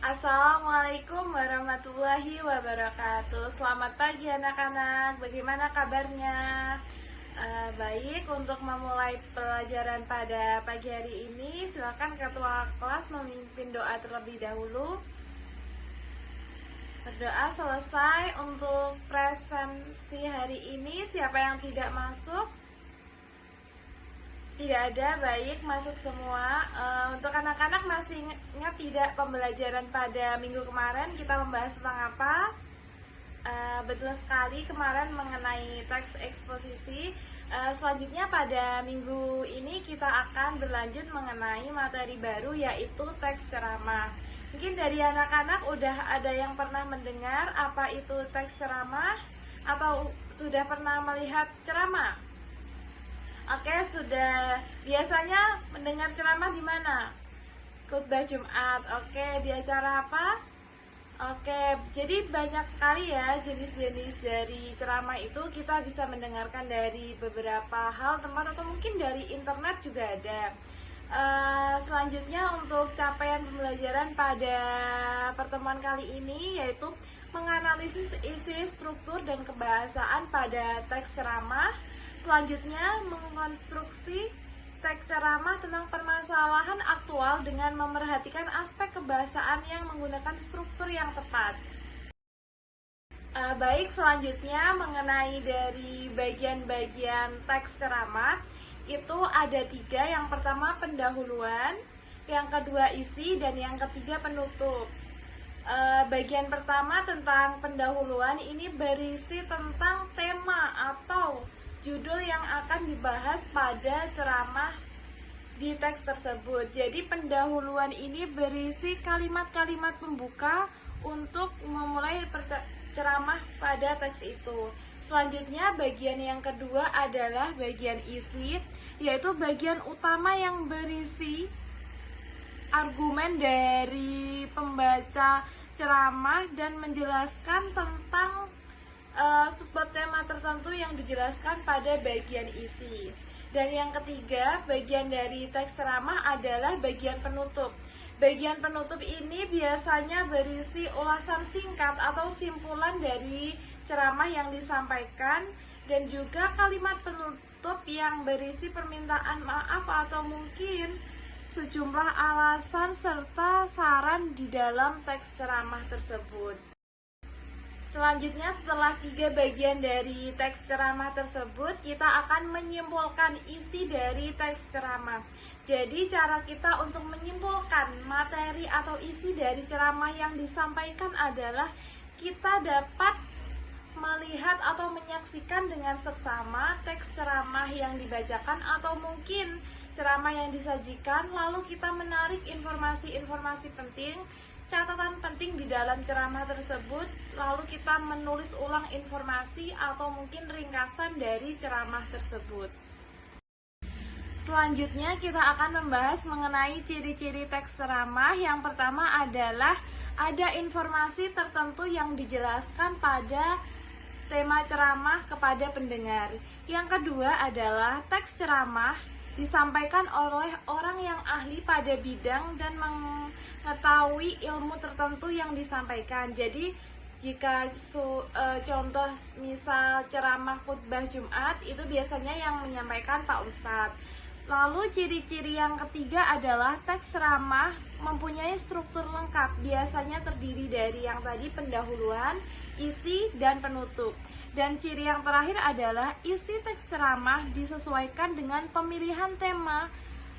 Assalamualaikum warahmatullahi wabarakatuh. Selamat pagi anak-anak, bagaimana kabarnya? Baik, untuk memulai pelajaran pada pagi hari ini, silakan ketua kelas memimpin doa terlebih dahulu. Berdoa selesai. Untuk presensi hari ini, siapa yang tidak masuk? Tidak ada, baik, masuk semua. Untuk anak-anak masih ingat tidak pembelajaran pada minggu kemarin kita membahas tentang apa? Betul sekali, kemarin mengenai teks eksposisi. Selanjutnya pada minggu ini kita akan berlanjut mengenai materi baru, yaitu teks ceramah. Mungkin dari anak-anak udah ada yang pernah mendengar apa itu teks ceramah atau sudah pernah melihat ceramah? Oke, sudah biasanya mendengar ceramah di mana? Khutbah Jumat. Oke, di acara apa? Oke, jadi banyak sekali ya jenis-jenis dari ceramah itu. Kita bisa mendengarkan dari beberapa hal tempat atau mungkin dari internet juga ada. Selanjutnya untuk capaian pembelajaran pada pertemuan kali ini yaitu menganalisis isi, struktur, dan kebahasaan pada teks ceramah. Selanjutnya mengkonstruksi teks ceramah tentang permasalahan aktual dengan memerhatikan aspek kebahasaan yang menggunakan struktur yang tepat. Baik, selanjutnya mengenai dari bagian-bagian teks ceramah itu ada 3. Yang pertama pendahuluan, yang kedua isi, dan yang ketiga penutup. Bagian pertama tentang pendahuluan ini berisi tentang tema atau judul yang akan dibahas pada ceramah di teks tersebut. Jadi pendahuluan ini berisi kalimat-kalimat pembuka untuk memulai ceramah pada teks itu. Selanjutnya bagian yang kedua adalah bagian isi, yaitu bagian utama yang berisi argumen dari pembaca ceramah dan menjelaskan tentang subtema tema tertentu yang dijelaskan pada bagian isi. Dan yang ketiga, bagian dari teks ceramah adalah bagian penutup. Bagian penutup ini biasanya berisi ulasan singkat atau simpulan dari ceramah yang disampaikan dan juga kalimat penutup yang berisi permintaan maaf atau mungkin sejumlah alasan serta saran di dalam teks ceramah tersebut. Selanjutnya, setelah 3 bagian dari teks ceramah tersebut, kita akan menyimpulkan isi dari teks ceramah. Jadi, cara kita untuk menyimpulkan materi atau isi dari ceramah yang disampaikan adalah kita dapat melihat atau menyaksikan dengan seksama teks ceramah yang dibacakan atau mungkin ceramah yang disajikan, lalu kita menarik informasi-informasi penting, catatan penting di dalam ceramah tersebut, lalu kita menulis ulang informasi atau mungkin ringkasan dari ceramah tersebut. Selanjutnya kita akan membahas mengenai ciri-ciri teks ceramah. Yang pertama adalah ada informasi tertentu yang dijelaskan pada tema ceramah kepada pendengar. Yang kedua adalah teks ceramah disampaikan oleh orang yang ahli pada bidang dan mengetahui ilmu tertentu yang disampaikan. Jadi jika contoh misal ceramah khutbah Jumat itu biasanya yang menyampaikan Pak Ustadz. Lalu ciri-ciri yang ketiga adalah teks ceramah mempunyai struktur lengkap, biasanya terdiri dari yang tadi pendahuluan, isi, dan penutup. Dan ciri yang terakhir adalah isi teks ceramah disesuaikan dengan pemilihan tema,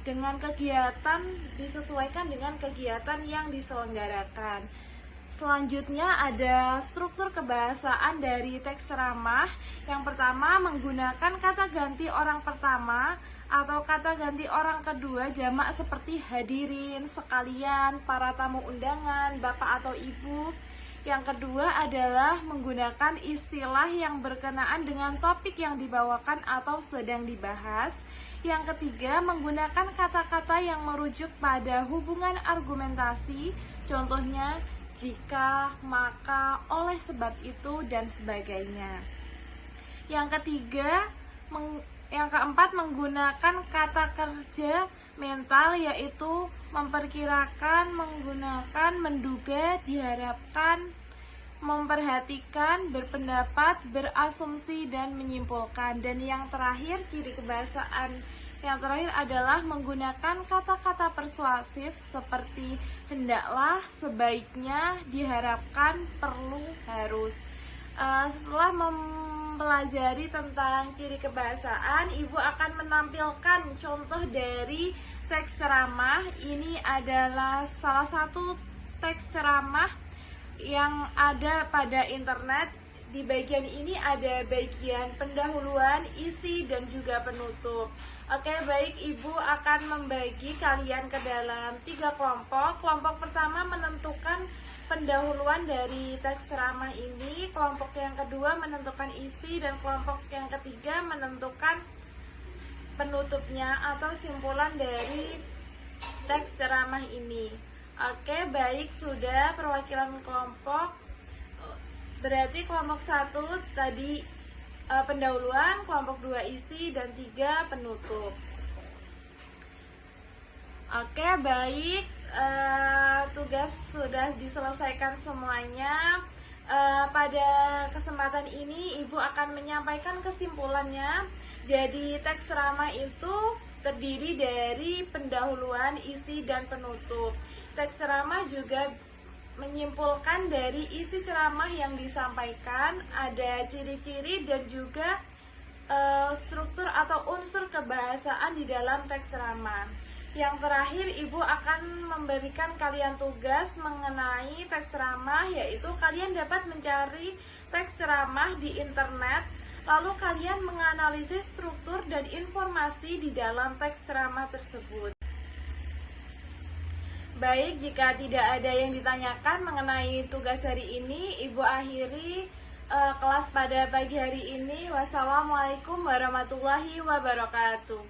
dengan kegiatan disesuaikan dengan kegiatan yang diselenggarakan. Selanjutnya ada struktur kebahasaan dari teks ceramah. Yang pertama menggunakan kata ganti orang pertama atau kata ganti orang kedua jamak seperti hadirin, sekalian, para tamu undangan, bapak atau ibu. Yang kedua adalah menggunakan istilah yang berkenaan dengan topik yang dibawakan atau sedang dibahas. Yang ketiga, menggunakan kata-kata yang merujuk pada hubungan argumentasi, contohnya jika, maka, oleh sebab itu, dan sebagainya. Yang keempat, menggunakan kata kerja mental, yaitu memperkirakan, menggunakan, menduga, diharapkan, memperhatikan, berpendapat, berasumsi, dan menyimpulkan. Dan yang terakhir, ciri kebahasaan yang terakhir adalah menggunakan kata-kata persuasif seperti hendaklah, sebaiknya, diharapkan, perlu, harus. Setelah mempelajari tentang ciri kebahasaan, Ibu akan menampilkan contoh dari teks ceramah. Ini adalah salah satu teks ceramah yang ada pada internet. Di bagian ini ada bagian pendahuluan, isi, dan juga penutup. Oke, baik, Ibu akan membagi kalian ke dalam 3 kelompok. Kelompok pertama menentukan pendahuluan dari teks ceramah ini, kelompok yang kedua menentukan isi, dan kelompok yang ketiga menentukan penutupnya atau simpulan dari teks ceramah ini. Oke, baik, sudah perwakilan kelompok. Berarti kelompok 1 tadi pendahuluan, kelompok 2 isi, dan 3 penutup. Oke, baik, tugas sudah diselesaikan semuanya. Pada kesempatan ini Ibu akan menyampaikan kesimpulannya. Jadi teks ceramah itu terdiri dari pendahuluan, isi, dan penutup. Teks ceramah juga menyimpulkan dari isi ceramah yang disampaikan, ada ciri-ciri dan juga struktur atau unsur kebahasaan di dalam teks ceramah. Yang terakhir, Ibu akan memberikan kalian tugas mengenai teks ceramah, yaitu kalian dapat mencari teks ceramah di internet, lalu kalian menganalisis struktur dan informasi di dalam teks ceramah tersebut. Baik, jika tidak ada yang ditanyakan mengenai tugas hari ini, Ibu akhiri kelas pada pagi hari ini. Wassalamualaikum warahmatullahi wabarakatuh.